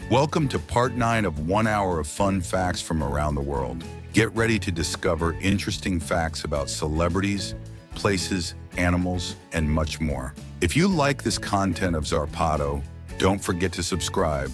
Welcome to part 9 of 1 hour of fun facts from around the world. Get ready to discover interesting facts about celebrities, places, animals, and much more. If you like this content of Zarpado, don't forget to subscribe.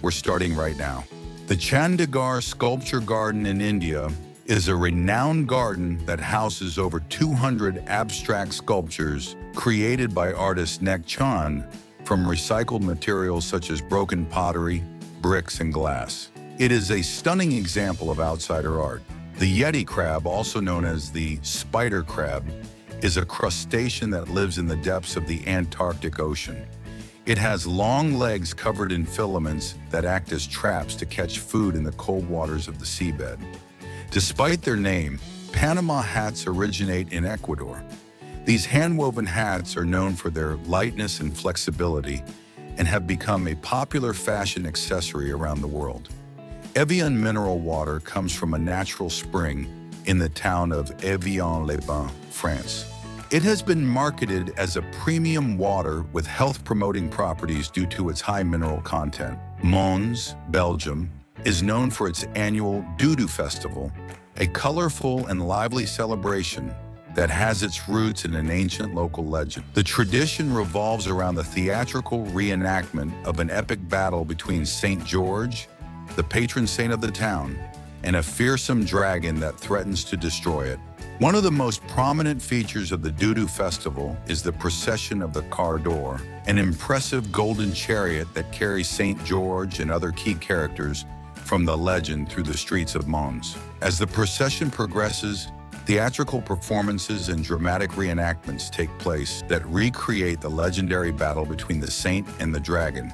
We're starting right now. The Chandigarh Sculpture Garden in India is a renowned garden that houses over 200 abstract sculptures created by artist Nek Chand from recycled materials such as broken pottery, bricks, and glass. It is a stunning example of outsider art. The Yeti crab, also known as the spider crab, is a crustacean that lives in the depths of the Antarctic Ocean. It has long legs covered in filaments that act as traps to catch food in the cold waters of the seabed. Despite their name, Panama hats originate in Ecuador. These hand-woven hats are known for their lightness and flexibility and have become a popular fashion accessory around the world. Evian mineral water comes from a natural spring in the town of Evian-les-Bains, France. It has been marketed as a premium water with health-promoting properties due to its high mineral content. Mons, Belgium, is known for its annual Doudou Festival, a colorful and lively celebration that has its roots in an ancient local legend. The tradition revolves around the theatrical reenactment of an epic battle between Saint George, the patron saint of the town, and a fearsome dragon that threatens to destroy it. One of the most prominent features of the Doudou Festival is the procession of the Car d'Or, an impressive golden chariot that carries Saint George and other key characters from the legend through the streets of Mons. As the procession progresses, theatrical performances and dramatic reenactments take place that recreate the legendary battle between the saint and the dragon,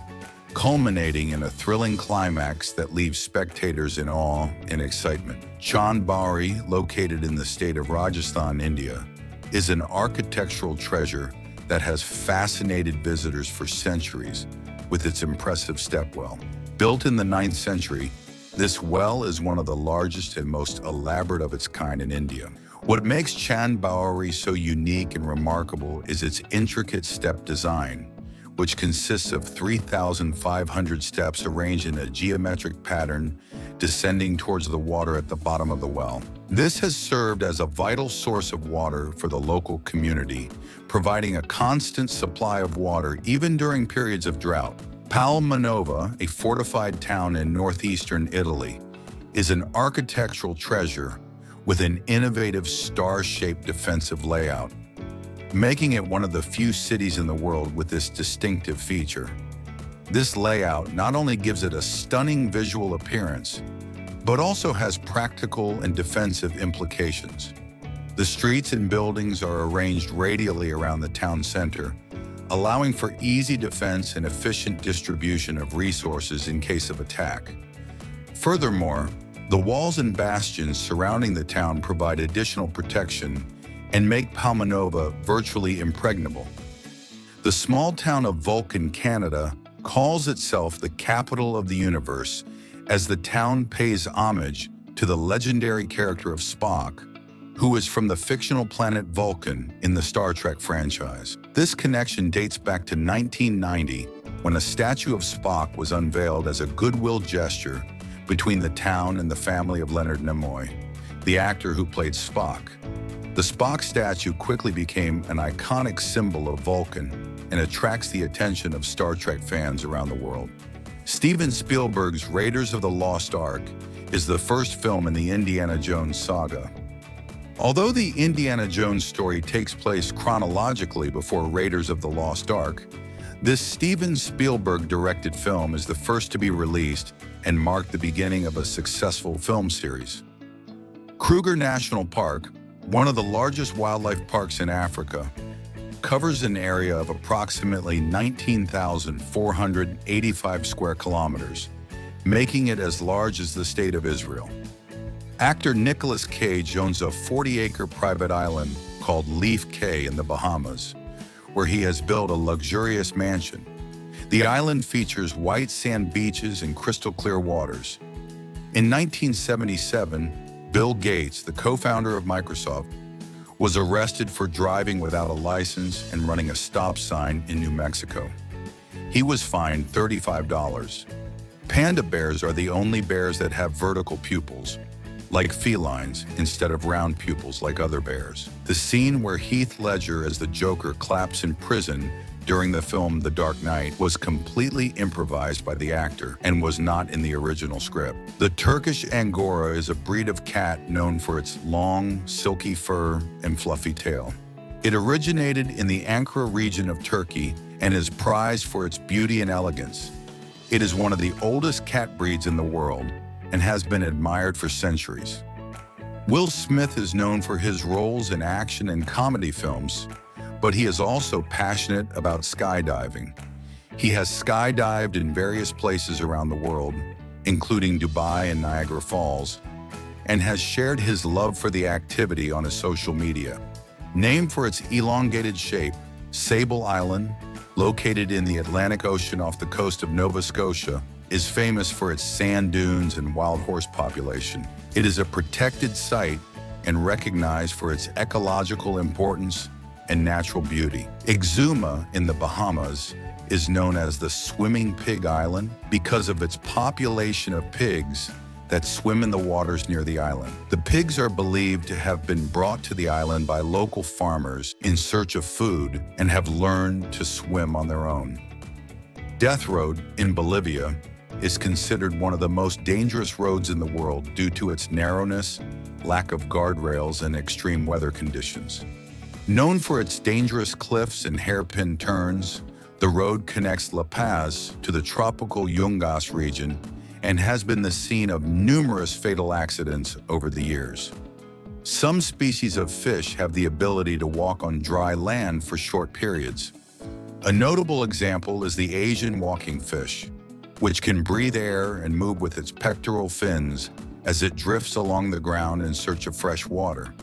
culminating in a thrilling climax that leaves spectators in awe and excitement. Chand-Bauri, located in the state of Rajasthan, India, is an architectural treasure that has fascinated visitors for centuries with its impressive stepwell. Built in the 9th century, this well is one of the largest and most elaborate of its kind in India. What makes Chand-Bauri so unique and remarkable is its intricate step design, which consists of 3,500 steps arranged in a geometric pattern descending towards the water at the bottom of the well. This has served as a vital source of water for the local community, providing a constant supply of water even during periods of drought. Palmanova, a fortified town in northeastern Italy, is an architectural treasure with an innovative star-shaped defensive layout, making it one of the few cities in the world with this distinctive feature. This layout not only gives it a stunning visual appearance, but also has practical and defensive implications. The streets and buildings are arranged radially around the town center, allowing for easy defense and efficient distribution of resources in case of attack. Furthermore, the walls and bastions surrounding the town provide additional protection and make Palmanova virtually impregnable. The small town of Vulcan, Canada, calls itself the capital of the universe as the town pays homage to the legendary character of Spock, who is from the fictional planet Vulcan in the Star Trek franchise. This connection dates back to 1990, when a statue of Spock was unveiled as a goodwill gesture between the town and the family of Leonard Nimoy, the actor who played Spock. The Spock statue quickly became an iconic symbol of Vulcan and attracts the attention of Star Trek fans around the world. Steven Spielberg's Raiders of the Lost Ark is the first film in the Indiana Jones saga. Although the Indiana Jones story takes place chronologically before Raiders of the Lost Ark, this Steven Spielberg-directed film is the first to be released and marked the beginning of a successful film series. Kruger National Park, one of the largest wildlife parks in Africa, covers an area of approximately 19,485 square kilometers, making it as large as the state of Israel. Actor Nicolas Cage owns a 40-acre private island called Leaf Cay in the Bahamas, where he has built a luxurious mansion. The island features white sand beaches and crystal-clear waters. In 1977, Bill Gates, the co-founder of Microsoft, was arrested for driving without a license and running a stop sign in New Mexico. He was fined $35. Panda bears are the only bears that have vertical pupils, like felines, instead of round pupils like other bears. The scene where Heath Ledger as the Joker claps in prison during the film The Dark Knight was completely improvised by the actor and was not in the original script. The Turkish Angora is a breed of cat known for its long, silky fur and fluffy tail. It originated in the Ankara region of Turkey and is prized for its beauty and elegance. It is one of the oldest cat breeds in the world and has been admired for centuries. Will Smith is known for his roles in action and comedy films, but he is also passionate about skydiving. He has skydived in various places around the world, including Dubai and Niagara Falls, and has shared his love for the activity on his social media. Named for its elongated shape, Sable Island, located in the Atlantic Ocean off the coast of Nova Scotia, is famous for its sand dunes and wild horse population. It is a protected site and recognized for its ecological importance and natural beauty. Exuma in the Bahamas is known as the Swimming Pig Island because of its population of pigs that swim in the waters near the island. The pigs are believed to have been brought to the island by local farmers in search of food and have learned to swim on their own. Death Road in Bolivia is considered one of the most dangerous roads in the world due to its narrowness, lack of guardrails, and extreme weather conditions. Known for its dangerous cliffs and hairpin turns, the road connects La Paz to the tropical Yungas region and has been the scene of numerous fatal accidents over the years. Some species of fish have the ability to walk on dry land for short periods. A notable example is the Asian walking fish, which can breathe air and move with its pectoral fins as it drifts along the ground in search of fresh water.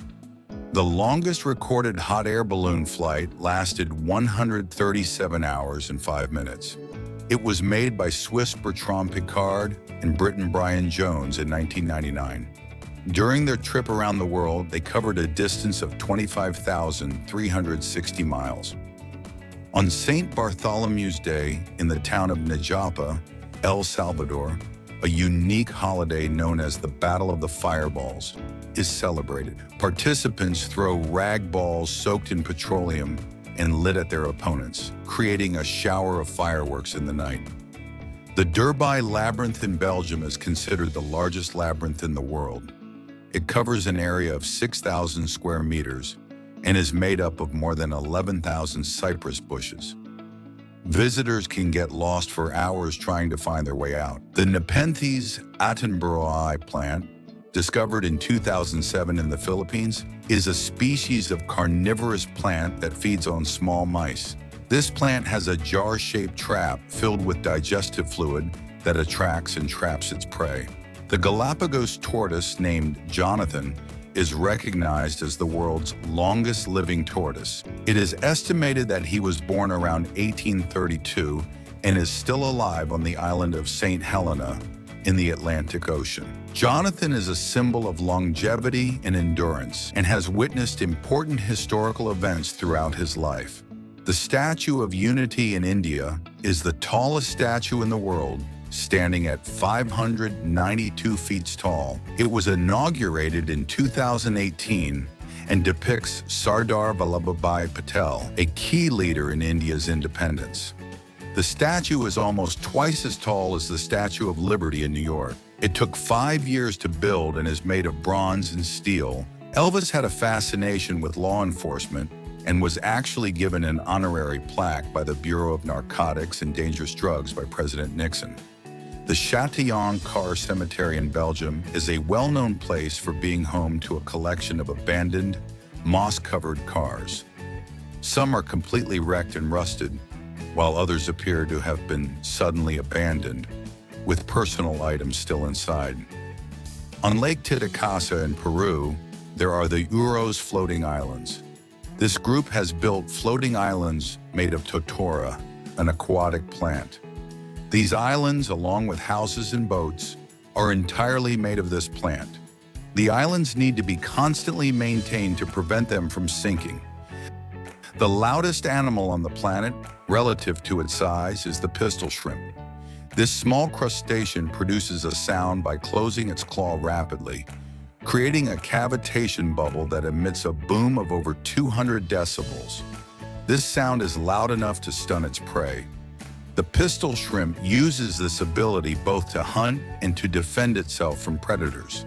The longest recorded hot air balloon flight lasted 137 hours and 5 minutes. It was made by Swiss Bertrand Piccard and Briton Brian Jones in 1999. During their trip around the world, they covered a distance of 25,360 miles. On St. Bartholomew's Day in the town of Nejapa, El Salvador, a unique holiday known as the Battle of the Fireballs is celebrated. Participants throw rag balls soaked in petroleum and lit at their opponents, creating a shower of fireworks in the night. The Derby Labyrinth in Belgium is considered the largest labyrinth in the world. It covers an area of 6,000 square meters and is made up of more than 11,000 cypress bushes. Visitors can get lost for hours trying to find their way out. The Nepenthes attenboroughii plant, discovered in 2007 in the Philippines, is a species of carnivorous plant that feeds on small mice. This plant has a jar-shaped trap filled with digestive fluid that attracts and traps its prey. The Galapagos tortoise, named Jonathan, is recognized as the world's longest living tortoise. It is estimated that he was born around 1832 and is still alive on the island of St. Helena in the Atlantic Ocean. Jonathan is a symbol of longevity and endurance and has witnessed important historical events throughout his life. The Statue of Unity in India is the tallest statue in the world, standing at 592 feet tall. It was inaugurated in 2018 and depicts Sardar Vallabhbhai Patel, a key leader in India's independence. The statue is almost twice as tall as the Statue of Liberty in New York. It took 5 years to build and is made of bronze and steel. Elvis had a fascination with law enforcement and was actually given an honorary plaque by the Bureau of Narcotics and Dangerous Drugs by President Nixon. The Châtillon Car Cemetery in Belgium is a well-known place for being home to a collection of abandoned, moss-covered cars. Some are completely wrecked and rusted, while others appear to have been suddenly abandoned, with personal items still inside. On Lake Titicaca in Peru, there are the Uros floating islands. This group has built floating islands made of totora, an aquatic plant. These islands, along with houses and boats, are entirely made of this plant. The islands need to be constantly maintained to prevent them from sinking. The loudest animal on the planet, relative to its size, is the pistol shrimp. This small crustacean produces a sound by closing its claw rapidly, creating a cavitation bubble that emits a boom of over 200 decibels. This sound is loud enough to stun its prey. The pistol shrimp uses this ability both to hunt and to defend itself from predators.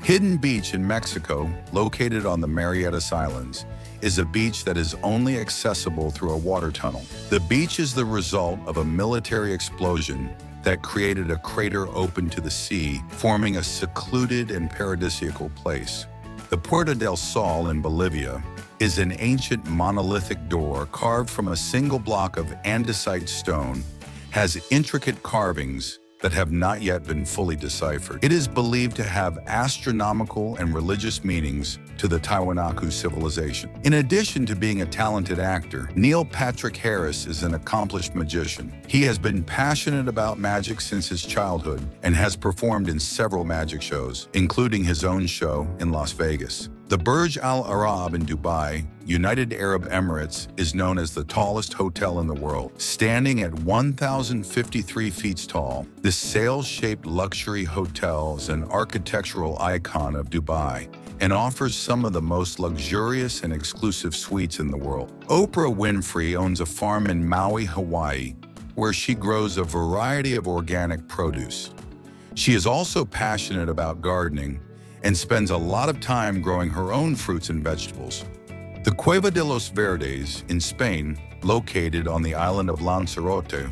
Hidden Beach in Mexico, located on the Marianas Islands, is a beach that is only accessible through a water tunnel. The beach is the result of a military explosion that created a crater open to the sea, forming a secluded and paradisiacal place. The Puerta del Sol in Bolivia is an ancient monolithic door carved from a single block of andesite stone, has intricate carvings that have not yet been fully deciphered. It is believed to have astronomical and religious meanings to the Tiwanaku civilization. In addition to being a talented actor, Neil Patrick Harris is an accomplished magician. He has been passionate about magic since his childhood and has performed in several magic shows, including his own show in Las Vegas. The Burj Al Arab in Dubai, United Arab Emirates, is known as the tallest hotel in the world. Standing at 1,053 feet tall, this sail-shaped luxury hotel is an architectural icon of Dubai and offers some of the most luxurious and exclusive suites in the world. Oprah Winfrey owns a farm in Maui, Hawaii, where she grows a variety of organic produce. She is also passionate about gardening and spends a lot of time growing her own fruits and vegetables. The Cueva de los Verdes in Spain, located on the island of Lanzarote,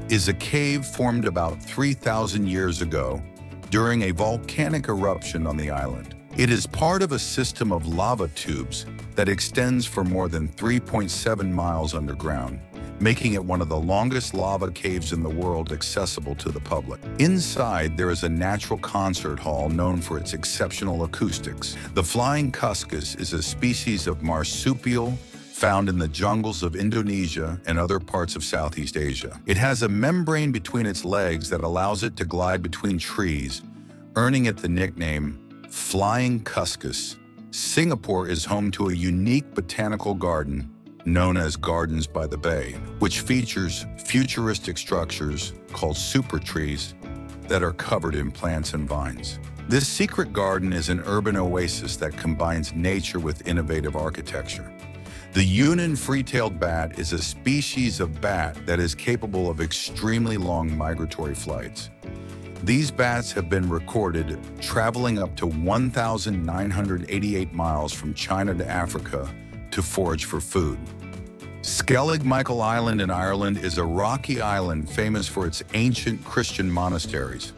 is a cave formed about 3,000 years ago during a volcanic eruption on the island. It is part of a system of lava tubes that extends for more than 3.7 miles underground, making it one of the longest lava caves in the world accessible to the public. Inside, there is a natural concert hall known for its exceptional acoustics. The flying cuscus is a species of marsupial found in the jungles of Indonesia and other parts of Southeast Asia. It has a membrane between its legs that allows it to glide between trees, earning it the nickname Flying Cuscus. Singapore is home to a unique botanical garden known as Gardens by the Bay, which features futuristic structures called super trees that are covered in plants and vines. This secret garden is an urban oasis that combines nature with innovative architecture. The Yunnan free-tailed bat is a species of bat that is capable of extremely long migratory flights. These bats have been recorded traveling up to 1,988 miles from China to Africa to forage for food. Skellig Michael Island in Ireland is a rocky island famous for its ancient Christian monasteries.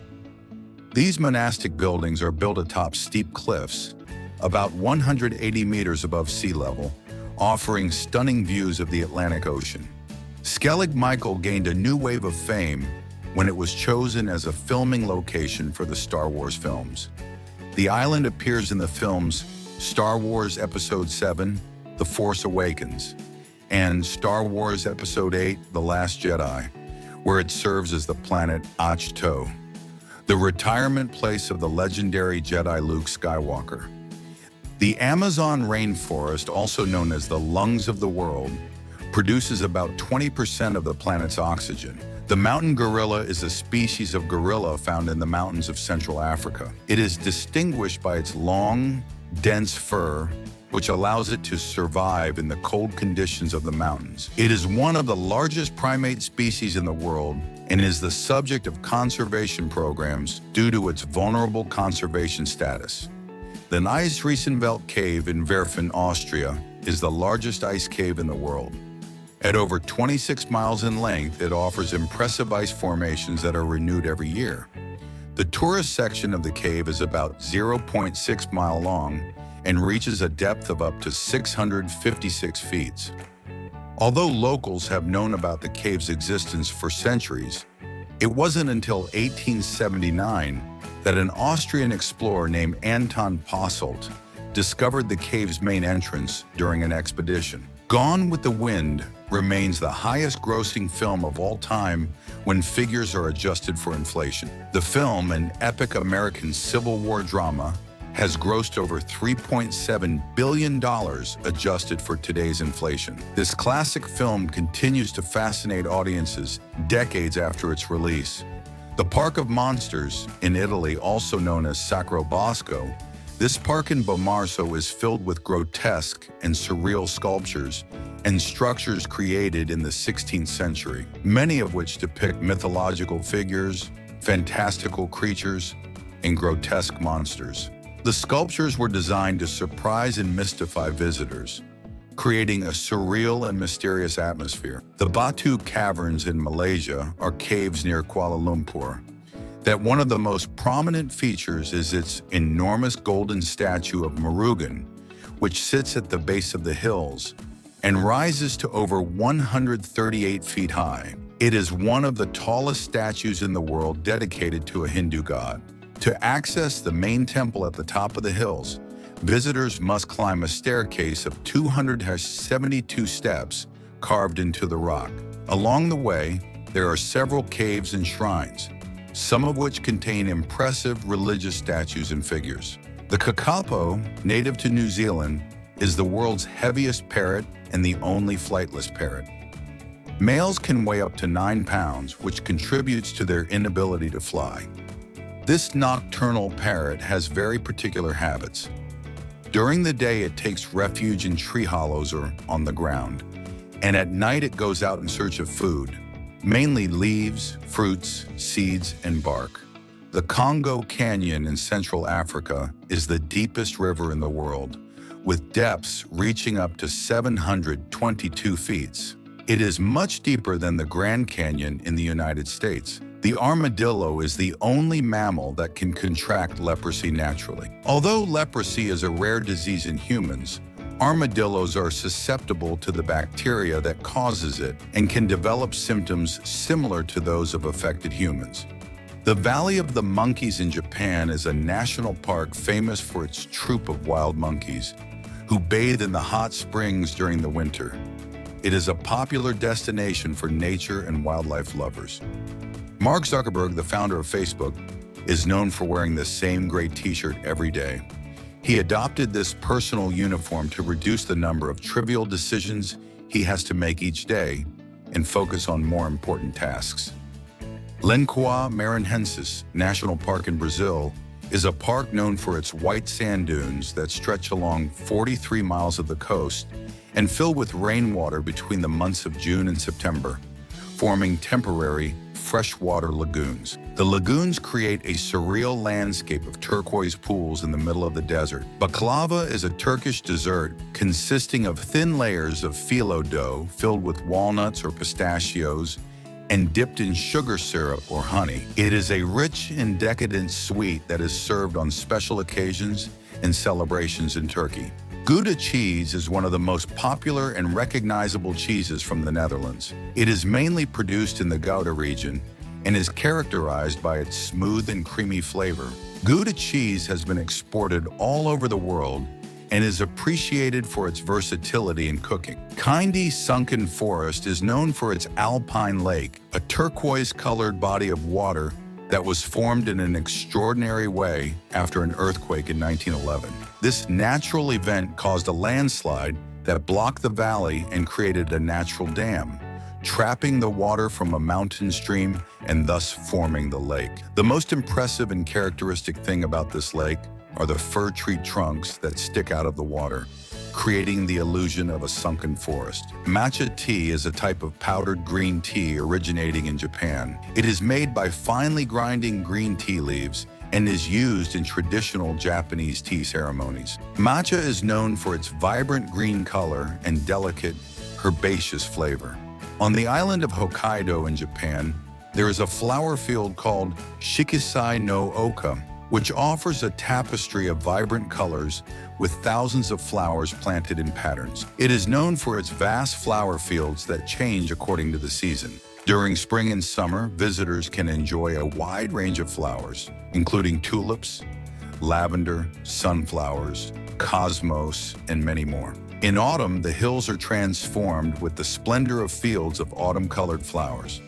These monastic buildings are built atop steep cliffs, about 180 meters above sea level, offering stunning views of the Atlantic Ocean. Skellig Michael gained a new wave of fame when it was chosen as a filming location for the Star Wars films. The island appears in the films Star Wars Episode 7, The Force Awakens, and Star Wars Episode 8, The Last Jedi, where it serves as the planet Ahch-To, the retirement place of the legendary Jedi Luke Skywalker. The Amazon rainforest, also known as the lungs of the world, produces about 20% of the planet's oxygen. The mountain gorilla is a species of gorilla found in the mountains of Central Africa. It is distinguished by its long, dense fur, which allows it to survive in the cold conditions of the mountains. It is one of the largest primate species in the world and is the subject of conservation programs due to its vulnerable conservation status. The Ice Riesenwelt Cave in Werfen, Austria, is the largest ice cave in the world. At over 26 miles in length, it offers impressive ice formations that are renewed every year. The tourist section of the cave is about 0.6 miles long and reaches a depth of up to 656 feet. Although locals have known about the cave's existence for centuries, it wasn't until 1879 that an Austrian explorer named Anton Posselt discovered the cave's main entrance during an expedition. Gone with the Wind remains the highest-grossing film of all time when figures are adjusted for inflation. The film, an epic American Civil War drama, has grossed over $3.7 billion adjusted for today's inflation. This classic film continues to fascinate audiences decades after its release. The Park of Monsters in Italy, also known as Sacro Bosco, this park in Bomarzo is filled with grotesque and surreal sculptures and structures created in the 16th century, many of which depict mythological figures, fantastical creatures, and grotesque monsters. The sculptures were designed to surprise and mystify visitors, creating a surreal and mysterious atmosphere. The Batu Caverns in Malaysia are caves near Kuala Lumpur. That one of the most prominent features is its enormous golden statue of Murugan, which sits at the base of the hills and rises to over 138 feet high. It is one of the tallest statues in the world dedicated to a Hindu god. To access the main temple at the top of the hills, visitors must climb a staircase of 272 steps carved into the rock. Along the way, there are several caves and shrines, some of which contain impressive religious statues and figures. The kakapo, native to New Zealand, is the world's heaviest parrot and the only flightless parrot. Males can weigh up to 9 pounds, which contributes to their inability to fly. This nocturnal parrot has very particular habits. During the day, it takes refuge in tree hollows or on the ground, and at night it goes out in search of food, mainly leaves, fruits, seeds, and bark. The Congo Canyon in Central Africa is the deepest river in the world, with depths reaching up to 722 feet. It is much deeper than the Grand Canyon in the United States. The armadillo is the only mammal that can contract leprosy naturally. Although leprosy is a rare disease in humans, armadillos are susceptible to the bacteria that causes it and can develop symptoms similar to those of affected humans. The Valley of the Monkeys in Japan is a national park famous for its troop of wild monkeys, who bathe in the hot springs during the winter. It is a popular destination for nature and wildlife lovers. Mark Zuckerberg, the founder of Facebook, is known for wearing the same gray t-shirt every day. He adopted this personal uniform to reduce the number of trivial decisions he has to make each day and focus on more important tasks. Lencoa Maranhenses National Park in Brazil is a park known for its white sand dunes that stretch along 43 miles of the coast and fill with rainwater between the months of June and September, forming temporary freshwater lagoons. The lagoons create a surreal landscape of turquoise pools in the middle of the desert. Baklava is a Turkish dessert consisting of thin layers of phyllo dough filled with walnuts or pistachios and dipped in sugar syrup or honey. It is a rich and decadent sweet that is served on special occasions and celebrations in Turkey. Gouda cheese is one of the most popular and recognizable cheeses from the Netherlands. It is mainly produced in the Gouda region and is characterized by its smooth and creamy flavor. Gouda cheese has been exported all over the world and is appreciated for its versatility in cooking. Kindy Sunken Forest is known for its alpine lake, a turquoise-colored body of water that was formed in an extraordinary way after an earthquake in 1911. This natural event caused a landslide that blocked the valley and created a natural dam, trapping the water from a mountain stream and thus forming the lake. The most impressive and characteristic thing about this lake are the fir tree trunks that stick out of the water, creating the illusion of a sunken forest. Matcha tea is a type of powdered green tea originating in Japan. It is made by finely grinding green tea leaves and is used in traditional Japanese tea ceremonies. Matcha is known for its vibrant green color and delicate, herbaceous flavor. On the island of Hokkaido in Japan, there is a flower field called Shikisai no Oka, which offers a tapestry of vibrant colors with thousands of flowers planted in patterns. It is known for its vast flower fields that change according to the season. During spring and summer, visitors can enjoy a wide range of flowers, including tulips, lavender, sunflowers, cosmos, and many more. In autumn, the hills are transformed with the splendor of fields of autumn-colored flowers.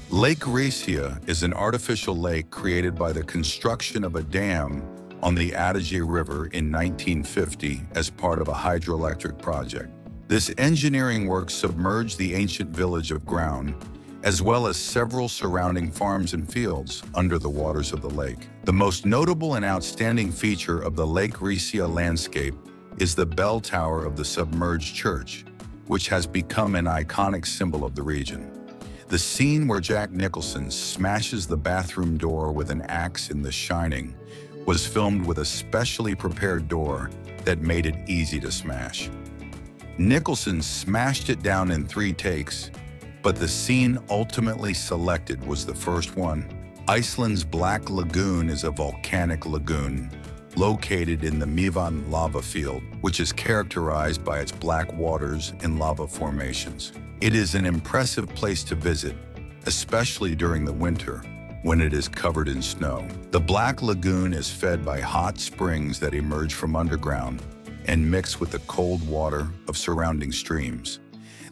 Lake Rhesia is an artificial lake created by the construction of a dam on the Adige River in 1950 as part of a hydroelectric project. This engineering work submerged the ancient village of Ground, as well as several surrounding farms and fields under the waters of the lake. The most notable and outstanding feature of the Lake Riccia landscape is the bell tower of the submerged church, which has become an iconic symbol of the region. The scene where Jack Nicholson smashes the bathroom door with an axe in The Shining was filmed with a specially prepared door that made it easy to smash. Nicholson smashed it down in 3 takes, but the scene ultimately selected was the first one. Iceland's Black Lagoon is a volcanic lagoon located in the Mývatn lava field, which is characterized by its black waters and lava formations. It is an impressive place to visit, especially during the winter when it is covered in snow. The Black Lagoon is fed by hot springs that emerge from underground and mix with the cold water of surrounding streams.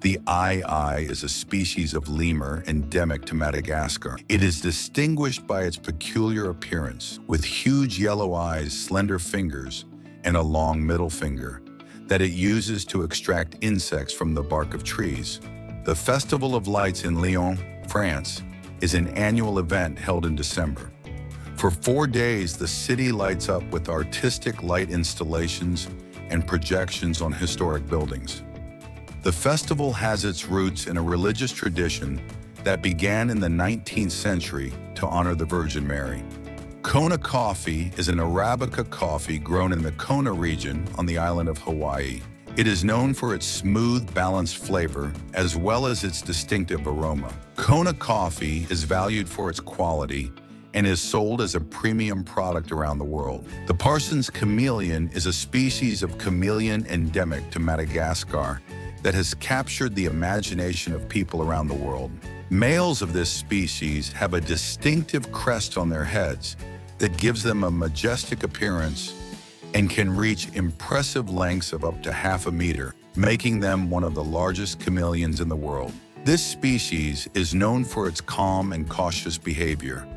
The eye is a species of lemur endemic to Madagascar. It is distinguished by its peculiar appearance, with huge yellow eyes, slender fingers, and a long middle finger that it uses to extract insects from the bark of trees. The Festival of Lights in Lyon, France, is an annual event held in December. For 4 days, the city lights up with artistic light installations and projections on historic buildings. The festival has its roots in a religious tradition that began in the 19th century to honor the Virgin Mary. Kona coffee is an Arabica coffee grown in the Kona region on the island of Hawaii. It is known for its smooth, balanced flavor as well as its distinctive aroma. Kona coffee is valued for its quality and is sold as a premium product around the world. The Parsons chameleon is a species of chameleon endemic to Madagascar that has captured the imagination of people around the world. Males of this species have a distinctive crest on their heads that gives them a majestic appearance and can reach impressive lengths of up to half a meter, making them one of the largest chameleons in the world. This species is known for its calm and cautious behavior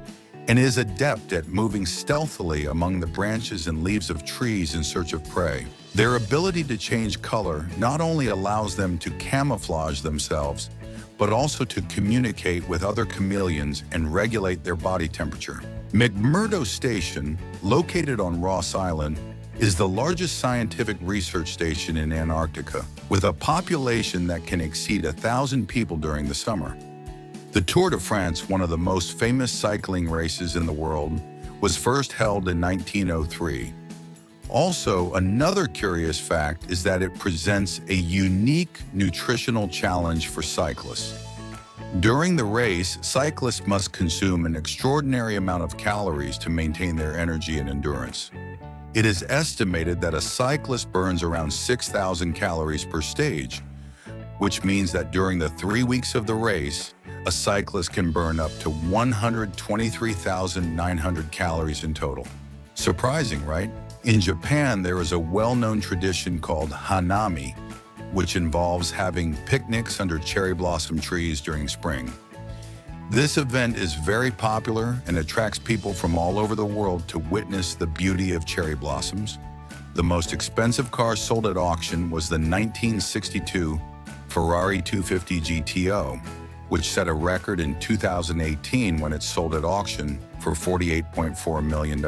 and is adept at moving stealthily among the branches and leaves of trees in search of prey. Their ability to change color not only allows them to camouflage themselves, but also to communicate with other chameleons and regulate their body temperature. McMurdo Station, located on Ross Island, is the largest scientific research station in Antarctica, with a population that can exceed 1,000 people during the summer. The Tour de France, one of the most famous cycling races in the world, was first held in 1903. Also, another curious fact is that it presents a unique nutritional challenge for cyclists. During the race, cyclists must consume an extraordinary amount of calories to maintain their energy and endurance. It is estimated that a cyclist burns around 6,000 calories per stage, which means that during the 3 weeks of the race, a cyclist can burn up to 123,900 calories in total. Surprising, right? In Japan, there is a well-known tradition called hanami, which involves having picnics under cherry blossom trees during spring. This event is very popular and attracts people from all over the world to witness the beauty of cherry blossoms. The most expensive car sold at auction was the 1962 Ferrari 250 GTO, which set a record in 2018 when it sold at auction for $48.4 million.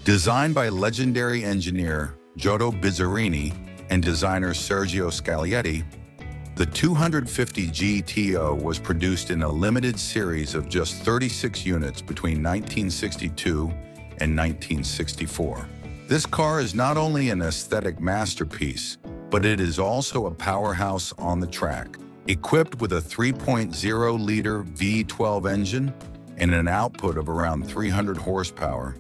Designed by legendary engineer Giotto Bizzarini and designer Sergio Scaglietti, the 250 GTO was produced in a limited series of just 36 units between 1962 and 1964. This car is not only an aesthetic masterpiece, but it is also a powerhouse on the track. Equipped with a 3.0-liter V12 engine and an output of around 300 horsepower,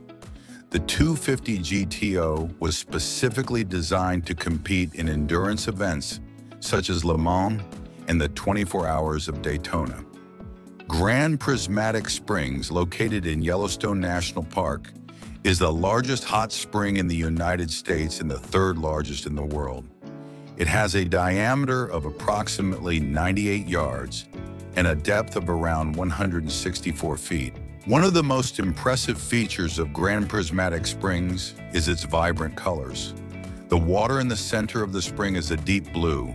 the 250 GTO was specifically designed to compete in endurance events such as Le Mans and the 24 Hours of Daytona. Grand Prismatic Springs, located in Yellowstone National Park, is the largest hot spring in the United States and the 3rd largest in the world. It has a diameter of approximately 98 yards and a depth of around 164 feet. One of the most impressive features of Grand Prismatic Springs is its vibrant colors. The water in the center of the spring is a deep blue,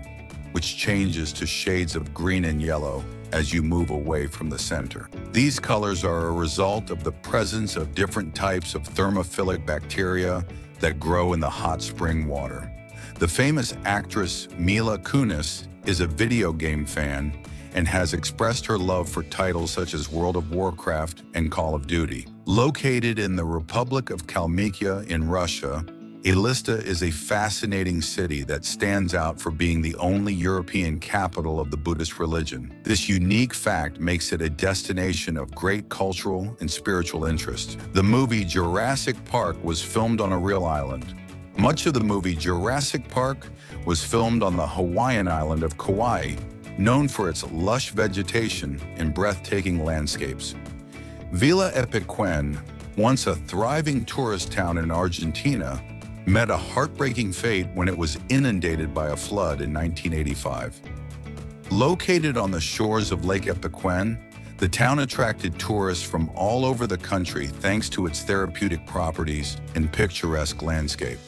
which changes to shades of green and yellow as you move away from the center. These colors are a result of the presence of different types of thermophilic bacteria that grow in the hot spring water. The famous actress Mila Kunis is a video game fan and has expressed her love for titles such as World of Warcraft and Call of Duty. Located in the Republic of Kalmykia in Russia, Elista is a fascinating city that stands out for being the only European capital of the Buddhist religion. This unique fact makes it a destination of great cultural and spiritual interest. The movie Jurassic Park was filmed on a real island. Much of the movie Jurassic Park was filmed on the Hawaiian island of Kauai, known for its lush vegetation and breathtaking landscapes. Villa Epequén, once a thriving tourist town in Argentina, met a heartbreaking fate when it was inundated by a flood in 1985. Located on the shores of Lake Epequén, the town attracted tourists from all over the country thanks to its therapeutic properties and picturesque landscape.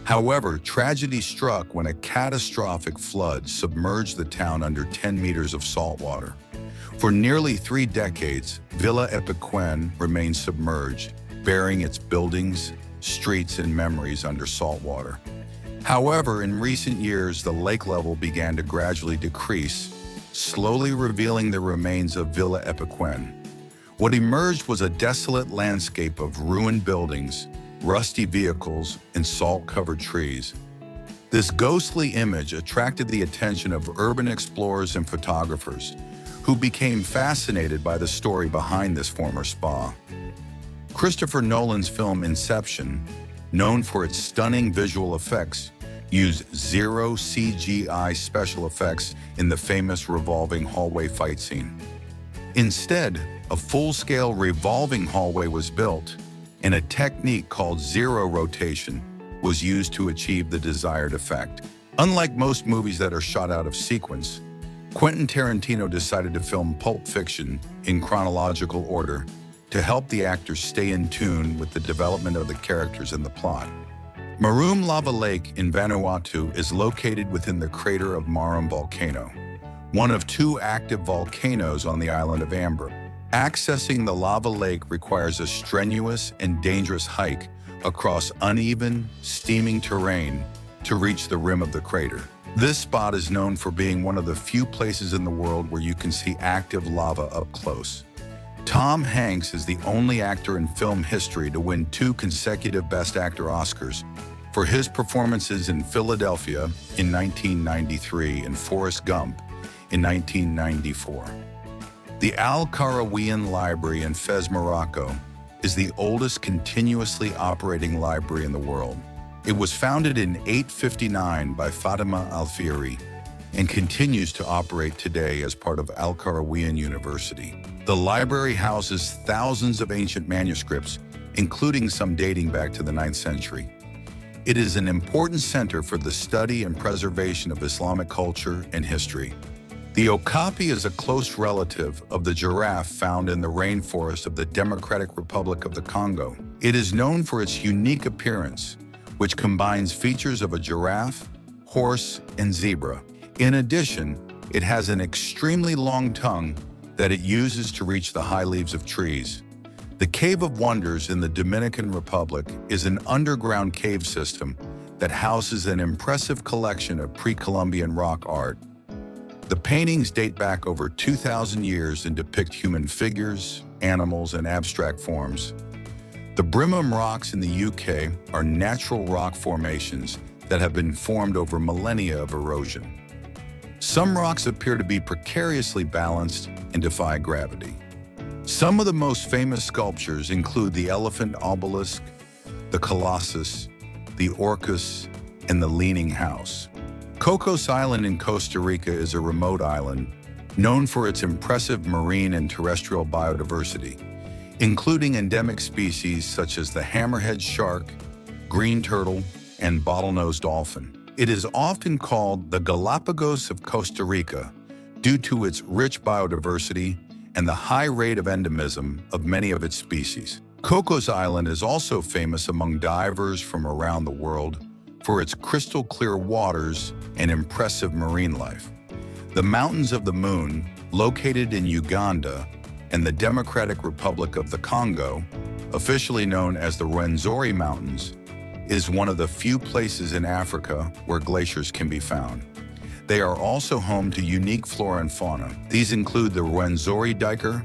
However, tragedy struck when a catastrophic flood submerged the town under 10 meters of salt water. For nearly 3 decades, Villa Epequén remained submerged, burying its buildings, streets, and memories under salt water. However, in recent years, the lake level began to gradually decrease, slowly revealing the remains of Villa Epequén. What emerged was a desolate landscape of ruined buildings, rusty vehicles, and salt-covered trees. This ghostly image attracted the attention of urban explorers and photographers, who became fascinated by the story behind this former spa. Christopher Nolan's film Inception, known for its stunning visual effects, used zero CGI special effects in the famous revolving hallway fight scene. Instead, a full-scale revolving hallway was built, and a technique called zero rotation was used to achieve the desired effect. Unlike most movies that are shot out of sequence, Quentin Tarantino decided to film Pulp Fiction in chronological order to help the actors stay in tune with the development of the characters and the plot. Maroom Lava Lake in Vanuatu is located within the crater of Maroom volcano, one of 2 active volcanoes on the island of Amber. Accessing the lava lake requires a strenuous and dangerous hike across uneven, steaming terrain to reach the rim of the crater. This spot is known for being one of the few places in the world where you can see active lava up close. Tom Hanks is the only actor in film history to win 2 consecutive Best Actor Oscars for his performances in Philadelphia in 1993 and Forrest Gump in 1994. The Al Qarawiyyan Library in Fez, Morocco, is the oldest continuously operating library in the world. It was founded in 859 by Fatima Al-Fihri and continues to operate today as part of Al Qarawiyyan University. The library houses thousands of ancient manuscripts, including some dating back to the 9th century. It is an important center for the study and preservation of Islamic culture and history. The okapi is a close relative of the giraffe found in the rainforest of the Democratic Republic of the Congo. It is known for its unique appearance, which combines features of a giraffe, horse, and zebra. In addition, it has an extremely long tongue that it uses to reach the high leaves of trees. The Cave of Wonders in the Dominican Republic is an underground cave system that houses an impressive collection of pre-Columbian rock art. The paintings date back over 2,000 years and depict human figures, animals, and abstract forms. The Brimham Rocks in the UK are natural rock formations that have been formed over millennia of erosion. Some rocks appear to be precariously balanced and defy gravity. Some of the most famous sculptures include the elephant obelisk, the colossus, the orcus, and the leaning house. Cocos Island in Costa Rica is a remote island known for its impressive marine and terrestrial biodiversity, including endemic species such as the hammerhead shark, green turtle, and bottlenose dolphin. It is often called the Galapagos of Costa Rica due to its rich biodiversity and the high rate of endemism of many of its species. Cocos Island is also famous among divers from around the world for its crystal clear waters and impressive marine life. The Mountains of the Moon, located in Uganda and the Democratic Republic of the Congo, officially known as the Rwenzori Mountains, is one of the few places in Africa where glaciers can be found. They are also home to unique flora and fauna. These include the Rwenzori duiker,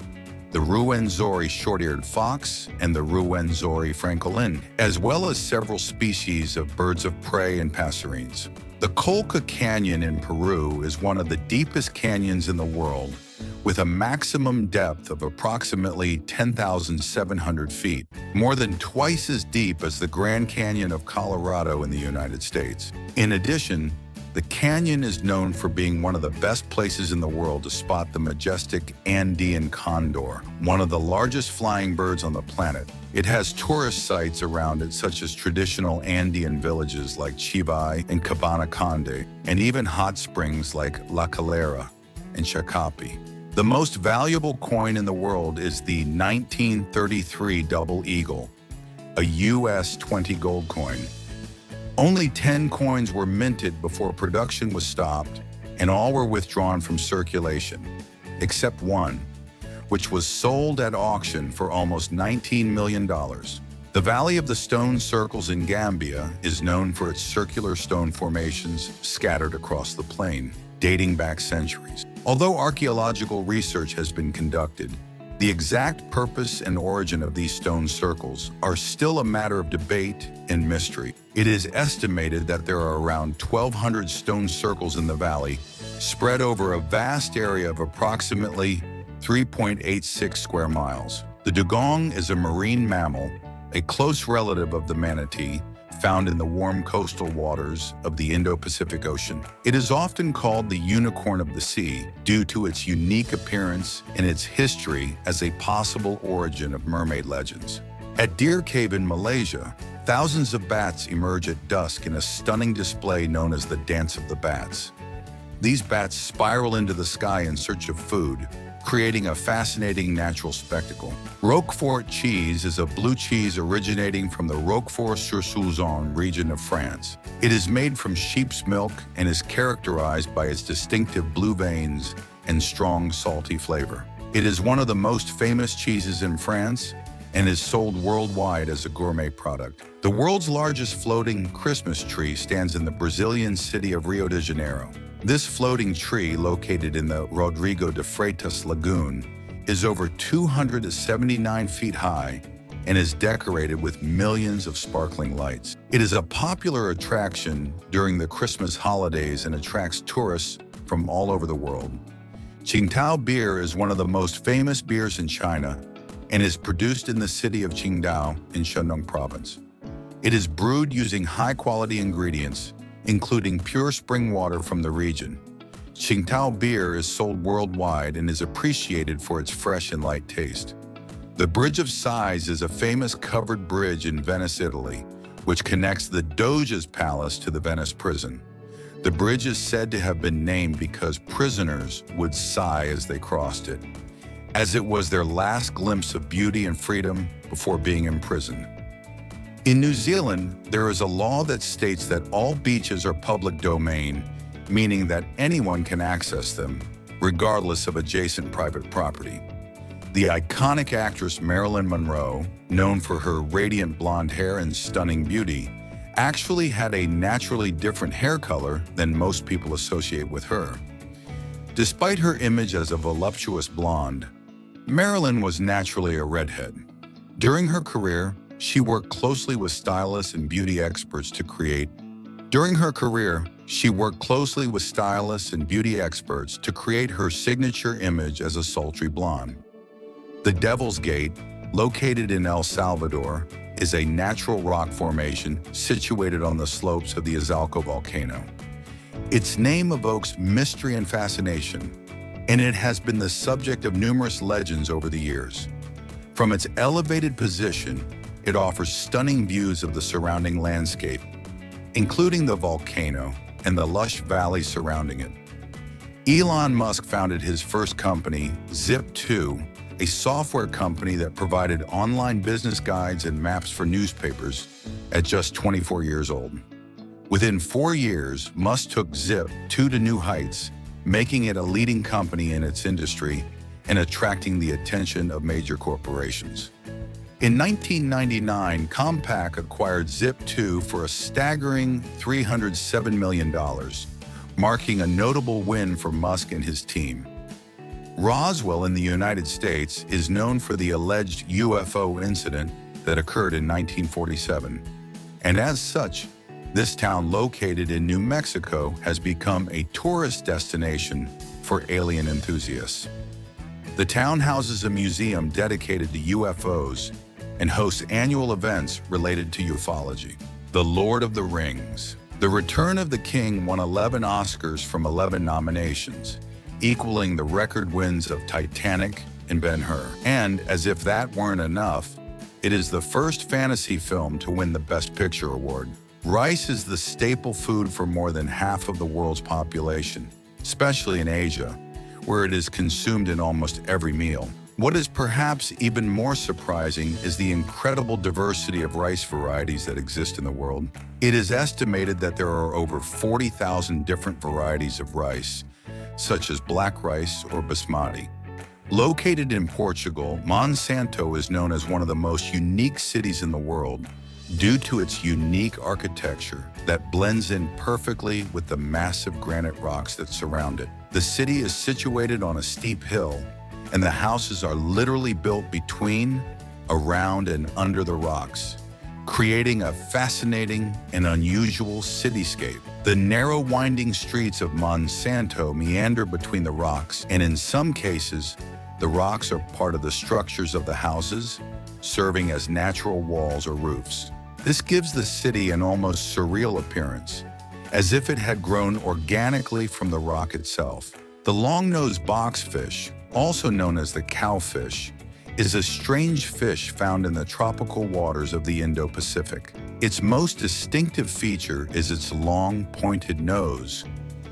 the Rwenzori short-eared fox, and the Rwenzori francolin, as well as several species of birds of prey and passerines. The Colca Canyon in Peru is one of the deepest canyons in the world, with a maximum depth of approximately 10,700 feet, more than twice as deep as the Grand Canyon of Colorado in the United States. In addition, the canyon is known for being one of the best places in the world to spot the majestic Andean condor, one of the largest flying birds on the planet. It has tourist sites around it, such as traditional Andean villages like Chivay and Cabana Conde, and even hot springs like La Calera and Chacapi. The most valuable coin in the world is the 1933 Double Eagle, a US 20 gold coin. Only 10 coins were minted before production was stopped, and all were withdrawn from circulation, except one, which was sold at auction for almost $19 million. The Valley of the Stone Circles in Gambia is known for its circular stone formations scattered across the plain, dating back centuries. Although archaeological research has been conducted, the exact purpose and origin of these stone circles are still a matter of debate and mystery. It is estimated that there are around 1,200 stone circles in the valley, spread over a vast area of approximately 3.86 square miles. The dugong is a marine mammal, a close relative of the manatee, found in the warm coastal waters of the Indo-Pacific Ocean. It is often called the unicorn of the sea due to its unique appearance and its history as a possible origin of mermaid legends. At Deer Cave in Malaysia, thousands of bats emerge at dusk in a stunning display known as the Dance of the Bats. These bats spiral into the sky in search of food, creating a fascinating natural spectacle. Roquefort cheese is a blue cheese originating from the Roquefort-sur-Soulzon region of France. It is made from sheep's milk and is characterized by its distinctive blue veins and strong salty flavor. It is one of the most famous cheeses in France and is sold worldwide as a gourmet product. The world's largest floating Christmas tree stands in the Brazilian city of Rio de Janeiro. This floating tree, located in the Rodrigo de Freitas Lagoon, is over 279 feet high and is decorated with millions of sparkling lights. It is a popular attraction during the Christmas holidays and attracts tourists from all over the world. Qingdao beer is one of the most famous beers in China and is produced in the city of Qingdao in Shandong province. It is brewed using high-quality ingredients, including pure spring water from the region. Qingdao beer is sold worldwide and is appreciated for its fresh and light taste. The Bridge of Sighs is a famous covered bridge in Venice, Italy, which connects the Doge's palace to the Venice prison. The bridge is said to have been named because prisoners would sigh as they crossed it, as it was their last glimpse of beauty and freedom before being imprisoned. In New Zealand, there is a law that states that all beaches are public domain, meaning that anyone can access them, regardless of adjacent private property. The iconic actress Marilyn Monroe, known for her radiant blonde hair and stunning beauty, actually had a naturally different hair color than most people associate with her. Despite her image as a voluptuous blonde, Marilyn was naturally a redhead. During her career, she worked closely with stylists and beauty experts to create her signature image as a sultry blonde. The Devil's Gate, located in El Salvador, is a natural rock formation situated on the slopes of the Izalco volcano. Its name evokes mystery and fascination, and it has been the subject of numerous legends over the years. From its elevated position, it offers stunning views of the surrounding landscape, including the volcano and the lush valley surrounding it. Elon Musk founded his first company, Zip2, a software company that provided online business guides and maps for newspapers, at just 24 years old. Within 4 years, Musk took Zip2 to new heights, making it a leading company in its industry and attracting the attention of major corporations. In 1999, Compaq acquired Zip2 for a staggering $307 million, marking a notable win for Musk and his team. Roswell in the United States is known for the alleged UFO incident that occurred in 1947, and as such, this town located in New Mexico has become a tourist destination for alien enthusiasts. The town houses a museum dedicated to UFOs and hosts annual events related to ufology. The Lord of the Rings. The Return of the King won 11 Oscars from 11 nominations, equaling the record wins of Titanic and Ben-Hur. And as if that weren't enough, it is the first fantasy film to win the Best Picture award. Rice is the staple food for more than half of the world's population, especially in Asia, where it is consumed in almost every meal. What is perhaps even more surprising is the incredible diversity of rice varieties that exist in the world. It is estimated that there are over 40,000 different varieties of rice, such as black rice or basmati. Located in Portugal, Monsanto is known as one of the most unique cities in the world due to its unique architecture that blends in perfectly with the massive granite rocks that surround it. The city is situated on a steep hill, and the houses are literally built between, around, and under the rocks, creating a fascinating and unusual cityscape. The narrow, winding streets of Monsanto meander between the rocks, and in some cases, the rocks are part of the structures of the houses, serving as natural walls or roofs. This gives the city an almost surreal appearance, as if it had grown organically from the rock itself. The long-nosed boxfish, also known as the cowfish, is a strange fish found in the tropical waters of the Indo-Pacific. Its most distinctive feature is its long, pointed nose,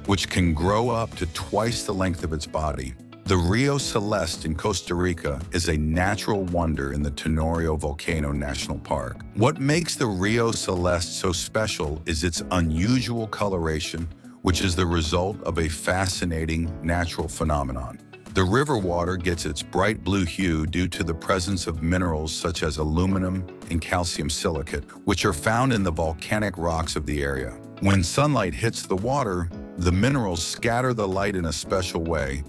which can grow up to twice the length of its body. The Rio Celeste in Costa Rica is a natural wonder in the Tenorio Volcano National Park. What makes the Rio Celeste so special is its unusual coloration, which is the result of a fascinating natural phenomenon. The river water gets its bright blue hue due to the presence of minerals such as aluminum and calcium silicate, which are found in the volcanic rocks of the area. When sunlight hits the water, the minerals scatter the light in a special way,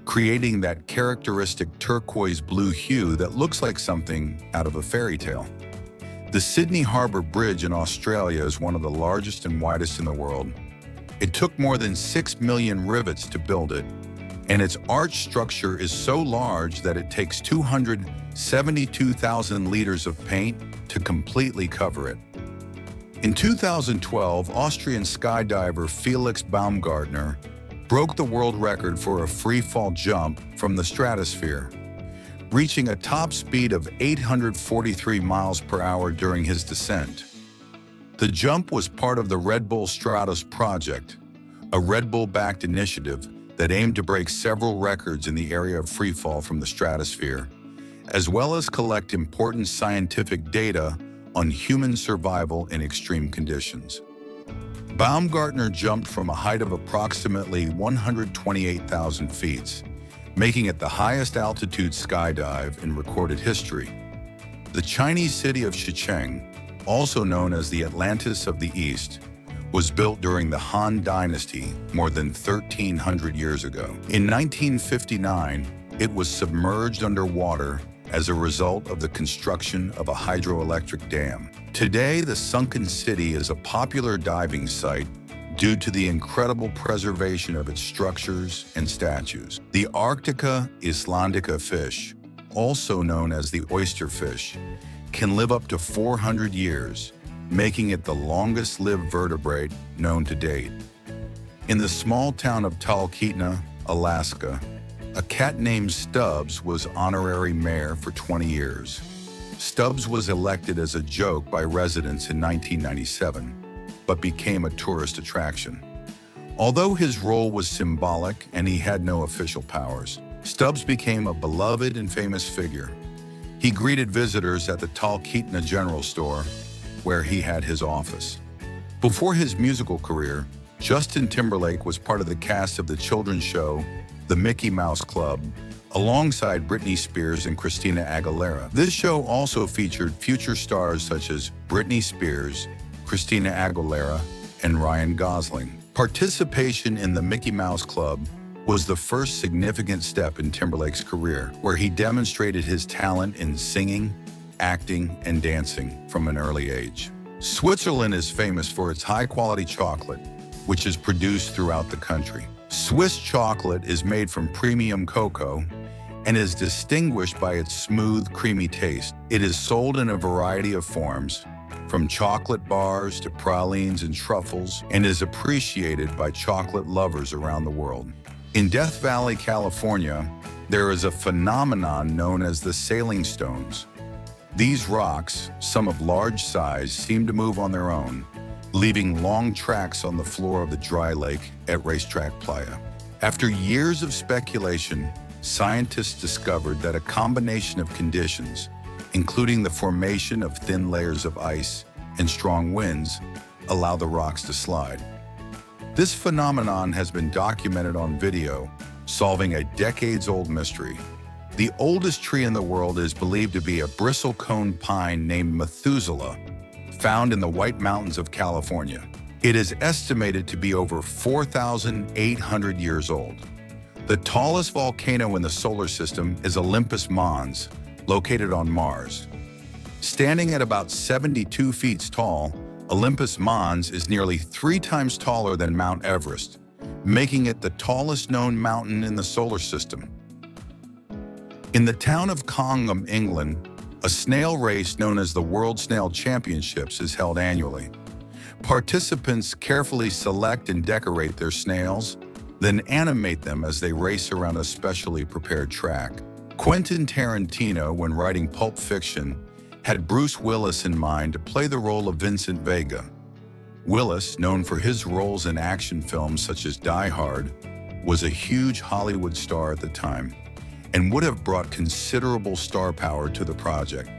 creating that characteristic turquoise blue hue that looks like something out of a fairy tale. The Sydney Harbour Bridge in Australia is one of the largest and widest in the world. It took more than 6 million rivets to build it, and its arch structure is so large that it takes 272,000 liters of paint to completely cover it. In 2012, Austrian skydiver Felix Baumgartner broke the world record for a free-fall jump from the stratosphere, reaching a top speed of 843 miles per hour during his descent. The jump was part of the Red Bull Stratos project, a Red Bull-backed initiative that aimed to break several records in the area of freefall from the stratosphere, as well as collect important scientific data on human survival in extreme conditions. Baumgartner jumped from a height of approximately 128,000 feet, making it the highest altitude skydive in recorded history. The Chinese city of Xicheng, also known as the Atlantis of the East, was built during the Han Dynasty more than 1,300 years ago. In 1959, it was submerged underwater as a result of the construction of a hydroelectric dam. Today, the sunken city is a popular diving site due to the incredible preservation of its structures and statues. The Arctica islandica fish, also known as the oysterfish, can live up to 400 years, making it the longest-lived vertebrate known to date. In the small town of Talkeetna, Alaska, a cat named Stubbs was honorary mayor for 20 years. Stubbs was elected as a joke by residents in 1997, but became a tourist attraction. Although his role was symbolic and he had no official powers, Stubbs became a beloved and famous figure. He greeted visitors at the Talkeetna General Store, where he had his office. Before his musical career, Justin Timberlake was part of the cast of the children's show, The Mickey Mouse Club, alongside Britney Spears and Christina Aguilera. This show also featured future stars such as Britney Spears, Christina Aguilera, and Ryan Gosling. Participation in the Mickey Mouse Club was the first significant step in Timberlake's career, where he demonstrated his talent in singing, acting, and dancing from an early age. Switzerland is famous for its high-quality chocolate, which is produced throughout the country. Swiss chocolate is made from premium cocoa and is distinguished by its smooth, creamy taste. It is sold in a variety of forms, from chocolate bars to pralines and truffles, and is appreciated by chocolate lovers around the world. In Death Valley, California, there is a phenomenon known as the sailing stones. These rocks, some of large size, seem to move on their own, leaving long tracks on the floor of the dry lake at Racetrack Playa. After years of speculation, scientists discovered that a combination of conditions, including the formation of thin layers of ice and strong winds, allow the rocks to slide. This phenomenon has been documented on video, solving a decades-old mystery. The oldest tree in the world is believed to be a bristlecone pine named Methuselah, found in the White Mountains of California. It is estimated to be over 4,800 years old. The tallest volcano in the solar system is Olympus Mons, located on Mars. Standing at about 72 feet tall, Olympus Mons is nearly 3 times taller than Mount Everest, making it the tallest known mountain in the solar system. In the town of Congham, England, a snail race known as the World Snail Championships is held annually. Participants carefully select and decorate their snails, then animate them as they race around a specially prepared track. Quentin Tarantino, when writing Pulp Fiction, had Bruce Willis in mind to play the role of Vincent Vega. Willis, known for his roles in action films such as Die Hard, was a huge Hollywood star at the time and would have brought considerable star power to the project.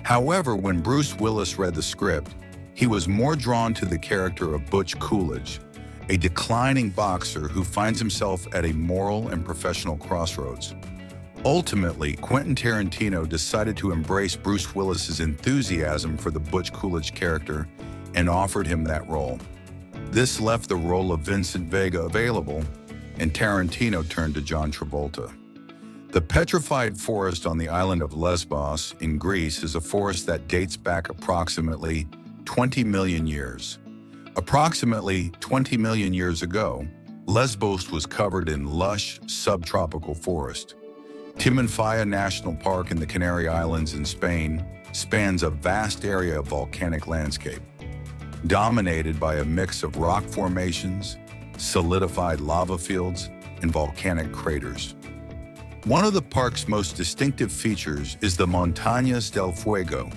However, when Bruce Willis read the script, he was more drawn to the character of Butch Coolidge, a declining boxer who finds himself at a moral and professional crossroads. Ultimately, Quentin Tarantino decided to embrace Bruce Willis's enthusiasm for the Butch Coolidge character and offered him that role. This left the role of Vincent Vega available, and Tarantino turned to John Travolta. The petrified forest on the island of Lesbos in Greece is a forest that dates back approximately 20 million years. Approximately 20 million years ago, Lesbos was covered in lush, subtropical forest. Timanfaya National Park in the Canary Islands in Spain spans a vast area of volcanic landscape, dominated by a mix of rock formations, solidified lava fields, and volcanic craters. One of the park's most distinctive features is the Montañas del Fuego,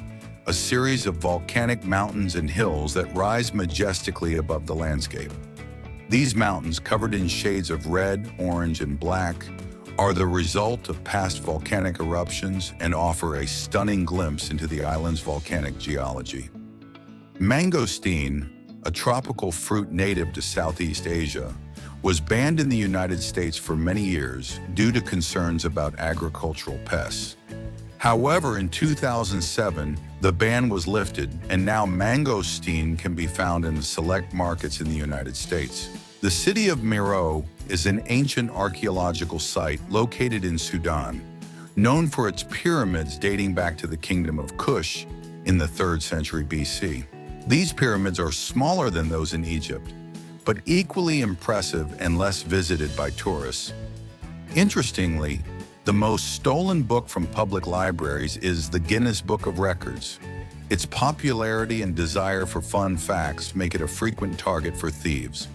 a series of volcanic mountains and hills that rise majestically above the landscape. These mountains, covered in shades of red, orange, and black, are the result of past volcanic eruptions and offer a stunning glimpse into the island's volcanic geology. Mangosteen, a tropical fruit native to Southeast Asia, was banned in the United States for many years due to concerns about agricultural pests. However, in 2007, the ban was lifted, and now mangosteen can be found in select markets in the United States. The city of Meroe is an ancient archaeological site located in Sudan, known for its pyramids dating back to the Kingdom of Kush in the 3rd century BC. These pyramids are smaller than those in Egypt, but equally impressive and less visited by tourists. Interestingly, the most stolen book from public libraries is the Guinness Book of Records. Its popularity and desire for fun facts make it a frequent target for thieves.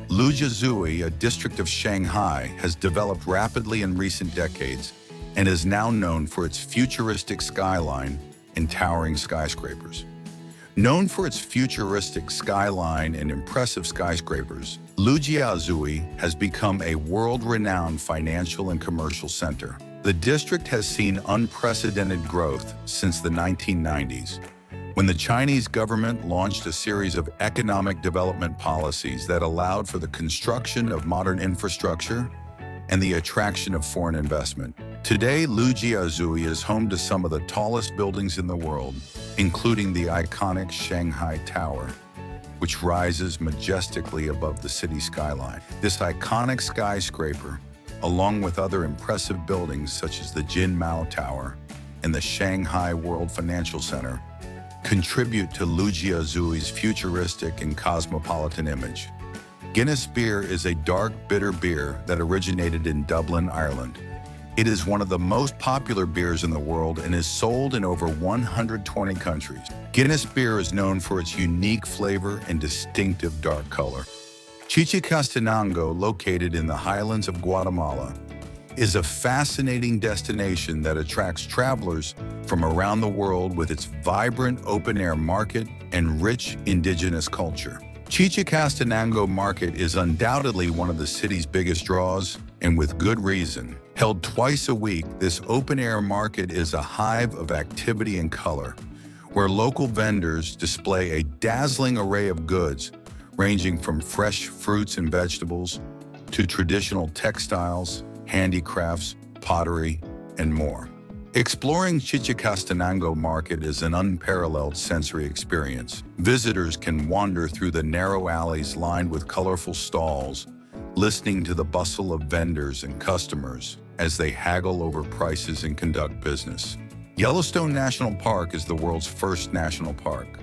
Lujiazui, a district of Shanghai, has developed rapidly in recent decades and is now known for its futuristic skyline and towering skyscrapers. Known for its futuristic skyline and impressive skyscrapers, Lujiazui has become a world-renowned financial and commercial center. The district has seen unprecedented growth since the 1990s, When the Chinese government launched a series of economic development policies that allowed for the construction of modern infrastructure and the attraction of foreign investment. Today, Lujiazui is home to some of the tallest buildings in the world, including the iconic Shanghai Tower, which rises majestically above the city skyline. This iconic skyscraper, along with other impressive buildings such as the Jinmao Tower and the Shanghai World Financial Center, contribute to Lujiazui's futuristic and cosmopolitan image. Guinness beer is a dark, bitter beer that originated in Dublin, Ireland. It is one of the most popular beers in the world and is sold in over 120 countries. Guinness beer is known for its unique flavor and distinctive dark color. Chichicastenango, located in the highlands of Guatemala, is a fascinating destination that attracts travelers from around the world with its vibrant open-air market and rich indigenous culture. Chichicastenango Market is undoubtedly one of the city's biggest draws, and with good reason. Held twice a week, this open-air market is a hive of activity and color, where local vendors display a dazzling array of goods, ranging from fresh fruits and vegetables to traditional textiles, handicrafts, pottery, and more. Exploring Chichicastenango Market is an unparalleled sensory experience. Visitors can wander through the narrow alleys lined with colorful stalls, listening to the bustle of vendors and customers as they haggle over prices and conduct business. Yellowstone National Park is the world's first national park.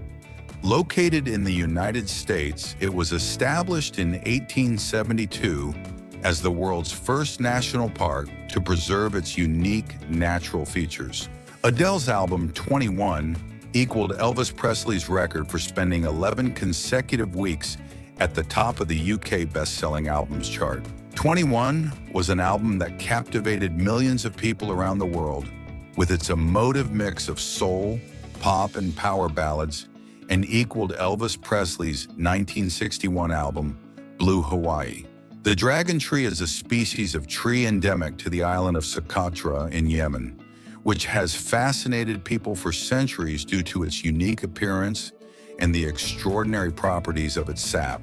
Located in the United States, it was established in 1872 as the world's first national park to preserve its unique natural features. Adele's album 21 equaled Elvis Presley's record for spending 11 consecutive weeks at the top of the UK best-selling albums chart. 21 was an album that captivated millions of people around the world with its emotive mix of soul, pop, and power ballads, and equaled Elvis Presley's 1961 album, Blue Hawaii. The dragon tree is a species of tree endemic to the island of Socotra in Yemen, which has fascinated people for centuries due to its unique appearance and the extraordinary properties of its sap.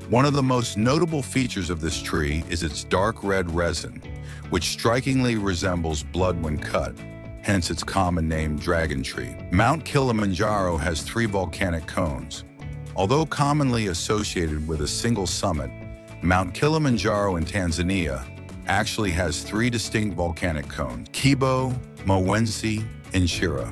One of the most notable features of this tree is its dark red resin, which strikingly resembles blood when cut, hence its common name dragon tree. Mount Kilimanjaro has 3 volcanic cones. Although commonly associated with a single summit, Mount Kilimanjaro in Tanzania actually has 3 distinct volcanic cones: Kibo, Mwenzi, and Shira.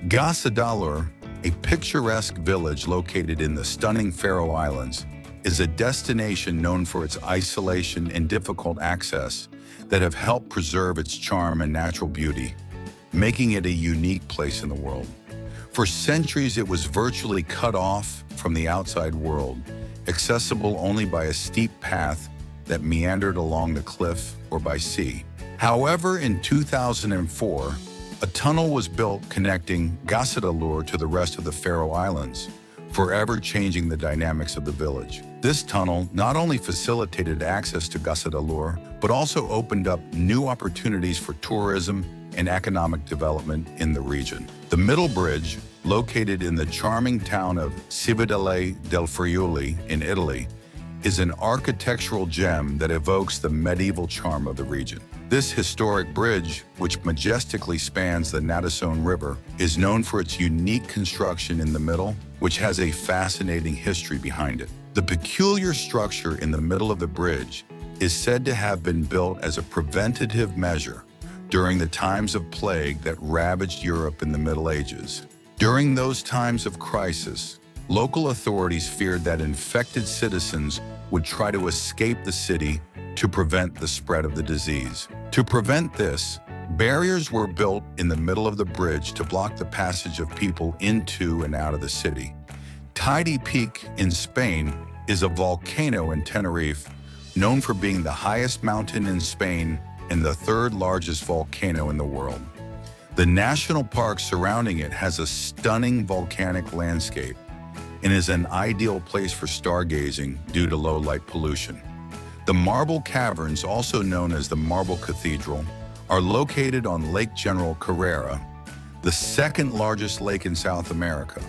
Gasadalur, a picturesque village located in the stunning Faroe Islands, is a destination known for its isolation and difficult access that have helped preserve its charm and natural beauty, making it a unique place in the world. For centuries, it was virtually cut off from the outside world, accessible only by a steep path that meandered along the cliff or by sea. However, in 2004, a tunnel was built connecting Gasadalur to the rest of the Faroe Islands, forever changing the dynamics of the village. This tunnel not only facilitated access to Gasadalur, but also opened up new opportunities for tourism and economic development in the region. The Middle Bridge, located in the charming town of Cividale del Friuli in Italy, is an architectural gem that evokes the medieval charm of the region. This historic bridge, which majestically spans the Natisone River, is known for its unique construction in the middle, which has a fascinating history behind it. The peculiar structure in the middle of the bridge is said to have been built as a preventative measure during the times of plague that ravaged Europe in the Middle Ages. During those times of crisis, local authorities feared that infected citizens would try to escape the city to prevent the spread of the disease. To prevent this, barriers were built in the middle of the bridge to block the passage of people into and out of the city. Tidy Peak in Spain is a volcano in Tenerife, known for being the highest mountain in Spain and the 3rd largest volcano in the world. The national park surrounding it has a stunning volcanic landscape and is an ideal place for stargazing due to low light pollution. The Marble Caverns, also known as the Marble Cathedral, are located on Lake General Carrera, the 2nd largest lake in South America.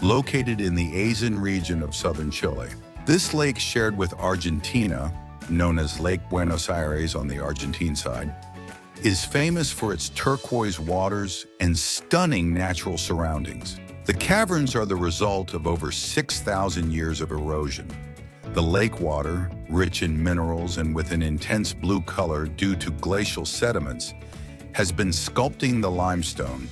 located in the Azen region of southern Chile. This lake, shared with Argentina, known as Lake Buenos Aires on the Argentine side, is famous for its turquoise waters and stunning natural surroundings. The caverns are the result of over 6,000 years of erosion. The lake water, rich in minerals and with an intense blue color due to glacial sediments, has been sculpting the limestone,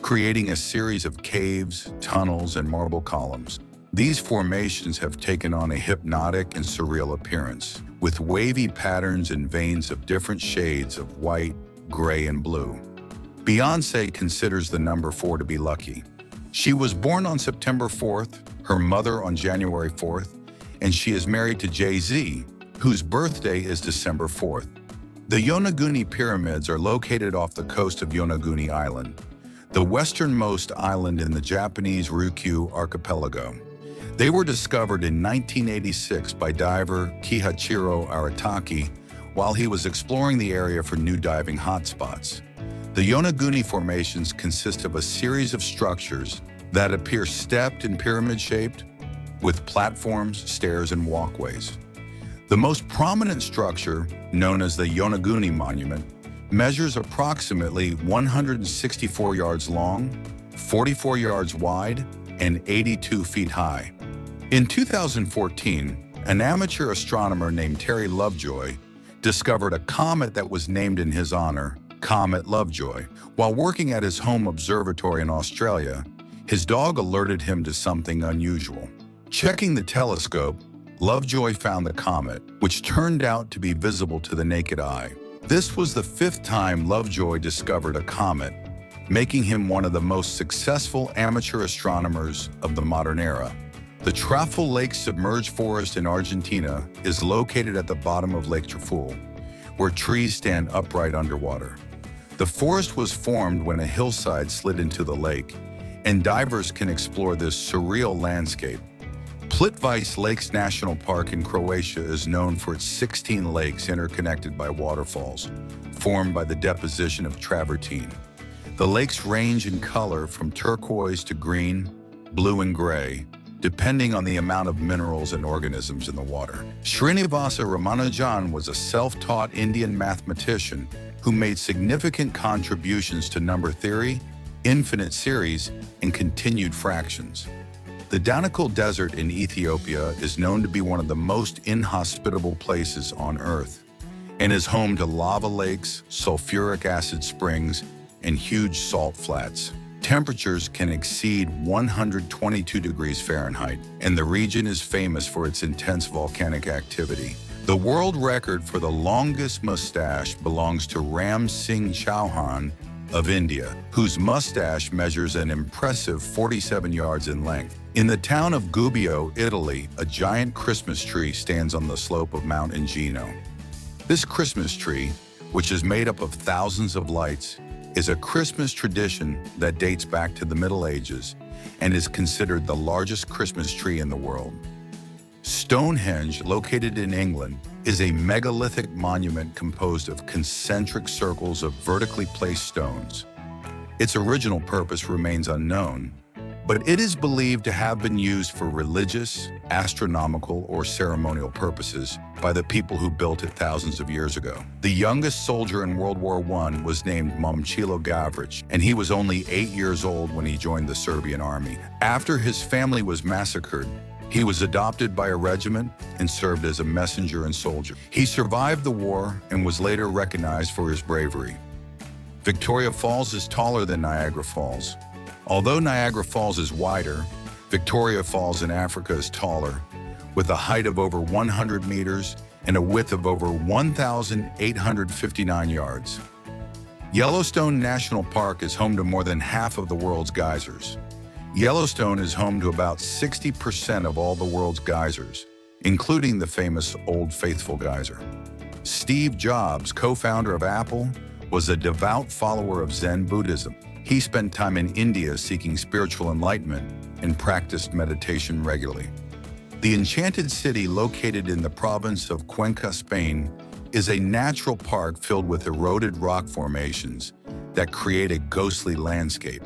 creating a series of caves, tunnels, and marble columns. These formations have taken on a hypnotic and surreal appearance, with wavy patterns and veins of different shades of white, gray, and blue. Beyoncé considers the number 4 to be lucky. She was born on September 4th, her mother on January 4th, and she is married to Jay-Z, whose birthday is December 4th. The Yonaguni Pyramids are located off the coast of Yonaguni Island, the westernmost island in the Japanese Ryukyu archipelago. They were discovered in 1986 by diver Kihachiro Arataki while he was exploring the area for new diving hotspots. The Yonaguni formations consist of a series of structures that appear stepped and pyramid-shaped, with platforms, stairs, and walkways. The most prominent structure, known as the Yonaguni Monument, measures approximately 164 yards long, 44 yards wide, and 82 feet high. In 2014, an amateur astronomer named Terry Lovejoy discovered a comet that was named in his honor, Comet Lovejoy. While working at his home observatory in Australia, his dog alerted him to something unusual. Checking the telescope, Lovejoy found the comet, which turned out to be visible to the naked eye. This was the 5th time Lovejoy discovered a comet, making him one of the most successful amateur astronomers of the modern era. The Traful Lake submerged forest in Argentina is located at the bottom of Lake Traful, where trees stand upright underwater. The forest was formed when a hillside slid into the lake, and divers can explore this surreal landscape. Plitvice Lakes National Park in Croatia is known for its 16 lakes interconnected by waterfalls, formed by the deposition of travertine. The lakes range in color from turquoise to green, blue, and gray, depending on the amount of minerals and organisms in the water. Srinivasa Ramanujan was a self-taught Indian mathematician who made significant contributions to number theory, infinite series, and continued fractions. The Danakil Desert in Ethiopia is known to be one of the most inhospitable places on Earth and is home to lava lakes, sulfuric acid springs, and huge salt flats. Temperatures can exceed 122 degrees Fahrenheit, and the region is famous for its intense volcanic activity. The world record for the longest mustache belongs to Ram Singh Chauhan of India, whose mustache measures an impressive 47 yards in length. In the town of Gubbio, Italy, a giant Christmas tree stands on the slope of Mount Ingeno. This Christmas tree, which is made up of thousands of lights, is a Christmas tradition that dates back to the Middle Ages and is considered the largest Christmas tree in the world. Stonehenge, located in England, is a megalithic monument composed of concentric circles of vertically placed stones. Its original purpose remains unknown, but it is believed to have been used for religious, astronomical, or ceremonial purposes by the people who built it thousands of years ago. The youngest soldier in World War I was named Momcilo Gavrich, and he was only 8 years old when he joined the Serbian army. After his family was massacred, he was adopted by a regiment and served as a messenger and soldier. He survived the war and was later recognized for his bravery. Victoria Falls is taller than Niagara Falls. Although Niagara Falls is wider, Victoria Falls in Africa is taller, with a height of over 100 meters and a width of over 1,859 yards. Yellowstone National Park is home to more than half of the world's geysers. Yellowstone is home to about 60% of all the world's geysers, including the famous Old Faithful geyser. Steve Jobs, co-founder of Apple, was a devout follower of Zen Buddhism. He spent time in India seeking spiritual enlightenment and practiced meditation regularly. The Enchanted City, located in the province of Cuenca, Spain, is a natural park filled with eroded rock formations that create a ghostly landscape.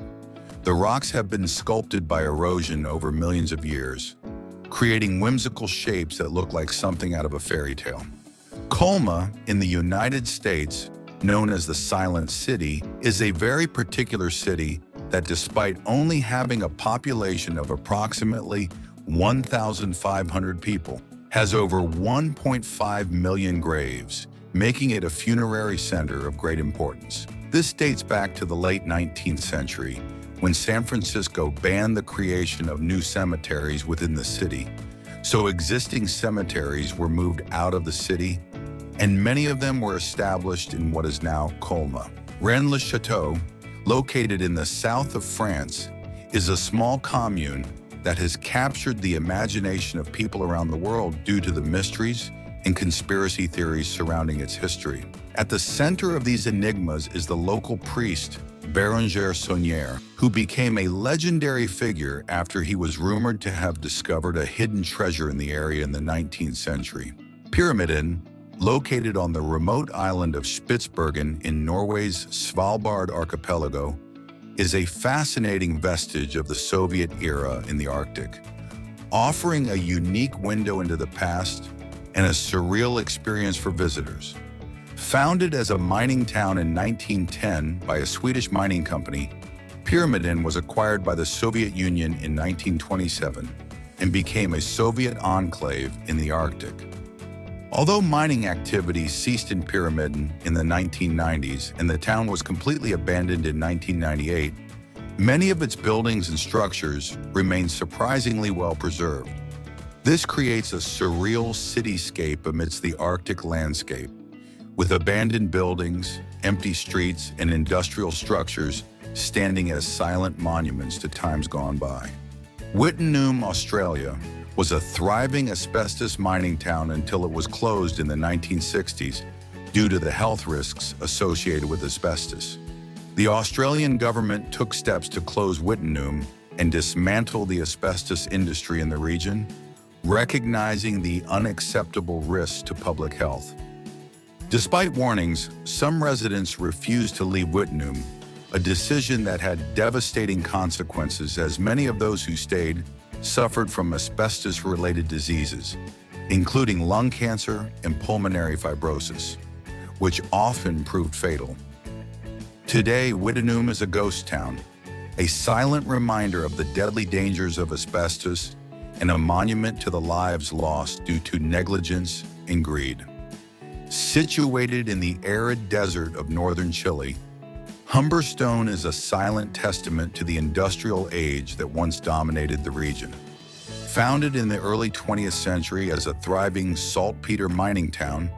The rocks have been sculpted by erosion over millions of years, creating whimsical shapes that look like something out of a fairy tale. Colma, in the United States, known as the Silent City, is a very particular city that, despite only having a population of approximately 1,500 people, has over 1.5 million graves, making it a funerary center of great importance. This dates back to the late 19th century, when San Francisco banned the creation of new cemeteries within the city. So existing cemeteries were moved out of the city, and many of them were established in what is now Colma. Rennes-le-Château, located in the south of France, is a small commune that has captured the imagination of people around the world due to the mysteries and conspiracy theories surrounding its history. At the center of these enigmas is the local priest, Béranger Saunière, who became a legendary figure after he was rumored to have discovered a hidden treasure in the area in the 19th century. Pyramiden, located on the remote island of Spitsbergen in Norway's Svalbard archipelago, is a fascinating vestige of the Soviet era in the Arctic, offering a unique window into the past and a surreal experience for visitors. Founded as a mining town in 1910 by a Swedish mining company, Pyramiden was acquired by the Soviet Union in 1927 and became a Soviet enclave in the Arctic. Although mining activities ceased in Pyramiden in the 1990s and the town was completely abandoned in 1998, many of its buildings and structures remain surprisingly well preserved. This creates a surreal cityscape amidst the Arctic landscape, with abandoned buildings, empty streets, and industrial structures standing as silent monuments to times gone by. Wittenoom, Australia, was a thriving asbestos mining town until it was closed in the 1960s due to the health risks associated with asbestos. The Australian government took steps to close Wittenoom and dismantle the asbestos industry in the region, recognizing the unacceptable risks to public health. Despite warnings, some residents refused to leave Wittenoom, a decision that had devastating consequences as many of those who stayed suffered from asbestos-related diseases, including lung cancer and pulmonary fibrosis, which often proved fatal. Today, Wittenoom is a ghost town, a silent reminder of the deadly dangers of asbestos and a monument to the lives lost due to negligence and greed. Situated in the arid desert of northern Chile, Humberstone is a silent testament to the industrial age that once dominated the region. Founded in the early 20th century as a thriving saltpeter mining town,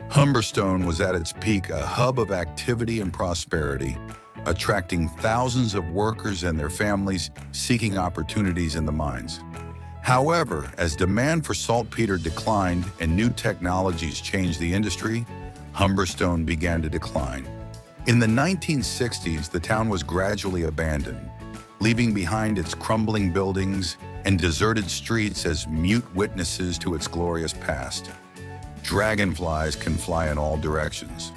Humberstone was at its peak a hub of activity and prosperity, attracting thousands of workers and their families seeking opportunities in the mines. However, as demand for saltpeter declined and new technologies changed the industry, Humberstone began to decline. In the 1960s, the town was gradually abandoned, leaving behind its crumbling buildings and deserted streets as mute witnesses to its glorious past. Dragonflies can fly in all directions.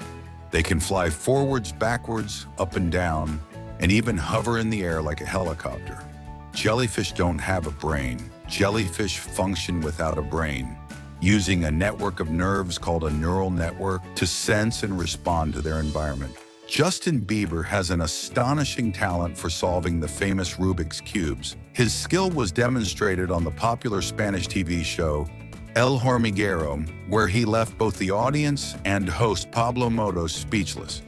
They can fly forwards, backwards, up and down, and even hover in the air like a helicopter. Jellyfish don't have a brain. Jellyfish function without a brain, using a network of nerves called a neural network to sense and respond to their environment. Justin Bieber has an astonishing talent for solving the famous Rubik's Cubes. His skill was demonstrated on the popular Spanish TV show El Hormiguero, where he left both the audience and host Pablo Motos speechless.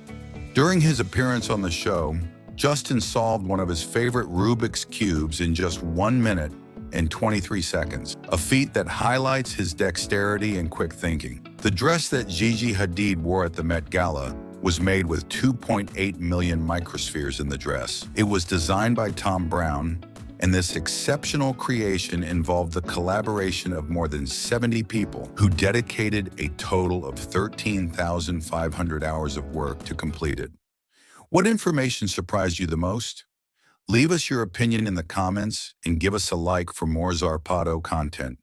During his appearance on the show, Justin solved one of his favorite Rubik's Cubes in just 1 minute and 23 seconds, a feat that highlights his dexterity and quick thinking. The dress that Gigi Hadid wore at the Met Gala was made with 2.8 million microspheres in the dress. It was designed by Tom Brown, and this exceptional creation involved the collaboration of more than 70 people who dedicated a total of 13,500 hours of work to complete it. What information surprised you the most? Leave us your opinion in the comments and give us a like for more Zarpado content.